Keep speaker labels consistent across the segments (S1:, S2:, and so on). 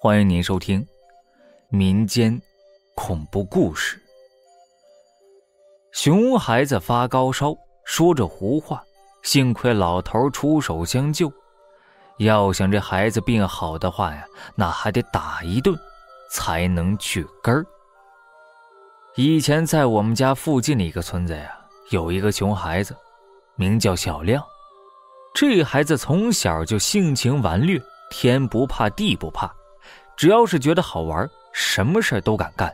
S1: 欢迎您收听民间恐怖故事。熊孩子发高烧，说着胡话，幸亏老头出手相救。要想这孩子病好的话呀，那还得打一顿才能去根儿。以前在我们家附近的一个村子呀，有一个熊孩子，名叫小亮。这孩子从小就性情顽劣，天不怕地不怕，只要是觉得好玩，什么事都敢干。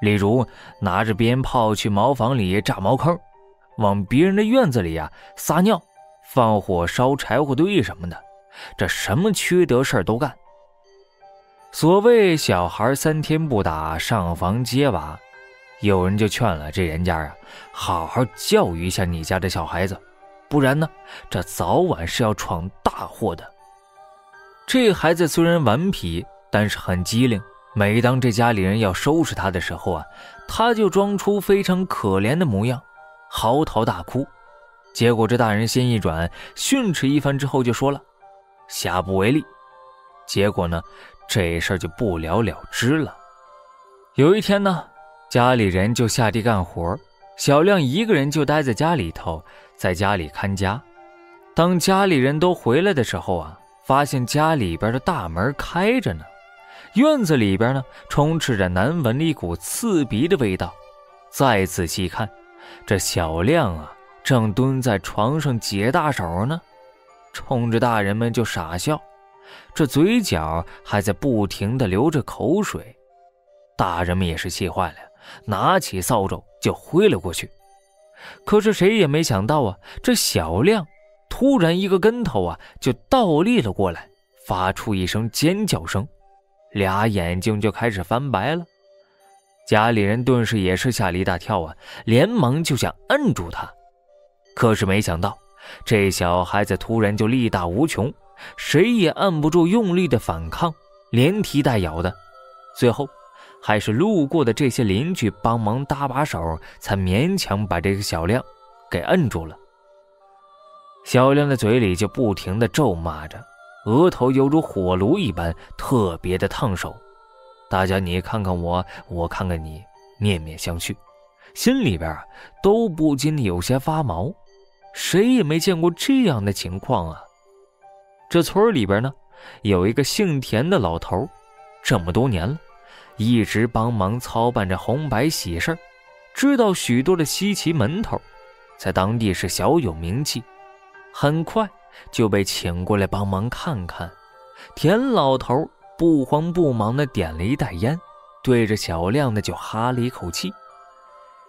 S1: 例如拿着鞭炮去茅房里炸茅坑，往别人的院子里撒尿，放火烧柴火堆什么的，这什么缺德事都干。所谓小孩3天不打上房揭瓦，有人就劝了这人家好好教育一下你家的小孩子，不然呢，这早晚是要闯大祸的。这孩子虽然顽皮，但是很机灵，每当这家里人要收拾他的时候他就装出非常可怜的模样，嚎啕大哭。结果这大人心一转，训斥一番之后就说了，下不为例。结果呢，这事儿就不了了之了。有一天呢，家里人就下地干活，小亮一个人就待在家里头，在家里看家。当家里人都回来的时候发现家里边的大门开着呢，院子里边呢充斥着难闻的一股刺鼻的味道。再仔细看，这小亮正蹲在床上解大手呢，冲着大人们就傻笑，这嘴角还在不停地流着口水。大人们也是气坏了，拿起扫帚就挥了过去。可是谁也没想到这小亮突然一个跟头就倒立了过来，发出一声尖叫声，俩眼睛就开始翻白了。家里人顿时也是吓了一大跳连忙就想摁住他。可是没想到这小孩子突然就力大无穷，谁也按不住用力的反抗，连踢带咬的。最后还是路过的这些邻居帮忙搭把手，才勉强把这个小亮给摁住了。小亮的嘴里就不停地咒骂着，额头犹如火炉一般，特别的烫手。大家你看看我，我看看你，面面相觑，心里边都不禁有些发毛。谁也没见过这样的情况这村里边呢，有一个姓田的老头，这么多年了，一直帮忙操办着红白喜事，知道许多的稀奇门头，在当地是小有名气。很快就被请过来帮忙看看。田老头不慌不忙地点了一袋烟，对着小亮的就哈了一口气。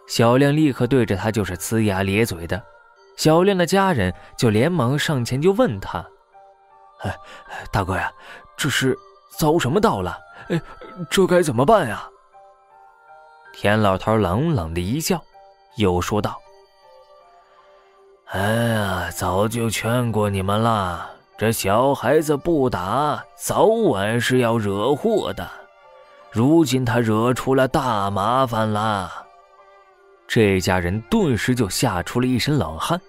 S1: 小亮立刻对着他就是呲牙咧嘴的。小亮的家人就连忙上前就问他，大哥呀，这是遭什么道了？这该怎么办呀？田老头冷冷的一笑，又说道，早就劝过你们了，这小孩子不打，早晚是要惹祸的。如今他惹出了大麻烦了。这家人顿时就吓出了一身冷汗，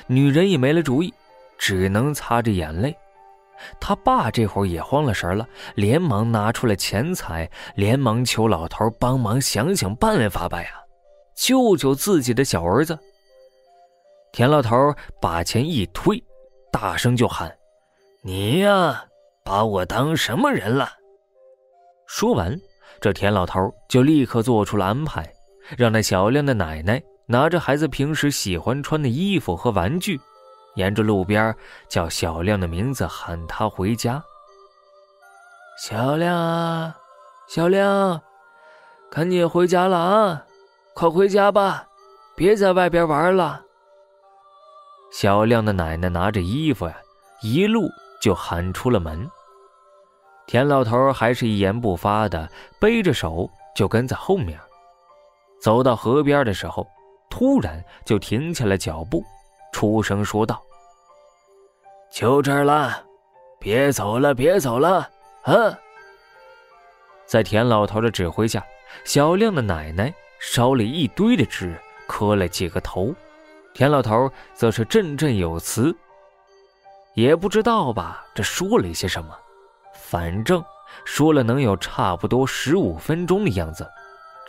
S1: 女人也没了主意，只能擦着眼泪。他爸这会儿也慌了神了，连忙拿出了钱财，连忙求老头帮忙想想办法吧救救自己的小儿子。田老头把钱一推，大声就喊，你把我当什么人了？说完，这田老头就立刻做出了安排，让那小亮的奶奶拿着孩子平时喜欢穿的衣服和玩具，沿着路边叫小亮的名字喊他回家。小亮小亮，赶紧回家了快回家吧，别在外边玩了。小亮的奶奶拿着衣服一路就喊出了门。田老头还是一言不发的背着手就跟在后面。走到河边的时候，突然就停下了脚步，出声说道，就这儿了，别走了别走了在田老头的指挥下，小亮的奶奶烧了一堆的纸，磕了几个头，田老头则是振振有词，也不知道吧，这说了一些什么，反正说了能有差不多15分钟的样子，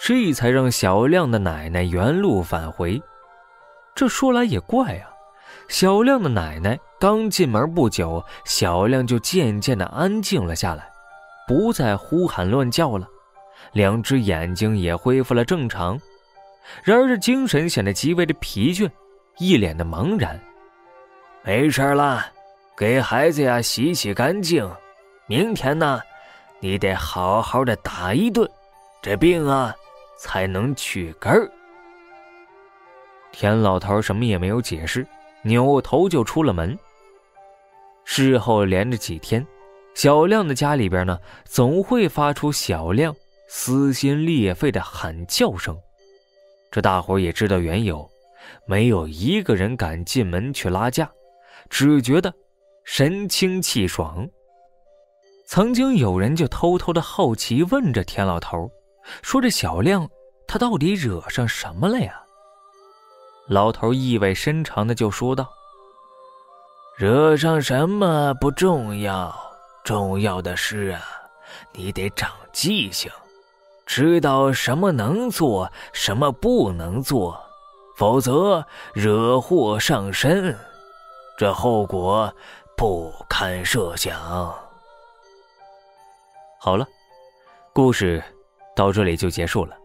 S1: 这才让小亮的奶奶原路返回。这说来也怪啊，小亮的奶奶刚进门不久，小亮就渐渐地安静了下来，不再呼喊乱叫了，2只眼睛也恢复了正常。然而这精神显得极为的疲倦，一脸的茫然。没事了，给孩子呀洗洗干净，明天呢你得好好的打一顿，这病啊才能去根儿。田老头什么也没有解释，扭头就出了门。事后连着几天，小亮的家里边呢总会发出小亮撕心裂肺的喊叫声。这大伙也知道缘由，没有一个人敢进门去拉架，只觉得神清气爽。曾经有人就偷偷的好奇问着田老头，说这小亮他到底惹上什么了呀？老头意味深长的就说道，惹上什么不重要，重要的是啊，你得长记性，知道什么能做，什么不能做，否则惹祸上身，这后果不堪设想。好了，故事到这里就结束了，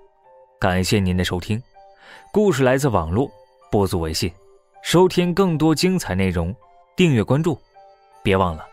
S1: 感谢您的收听。故事来自网络，不足为信。收听更多精彩内容，订阅关注，别忘了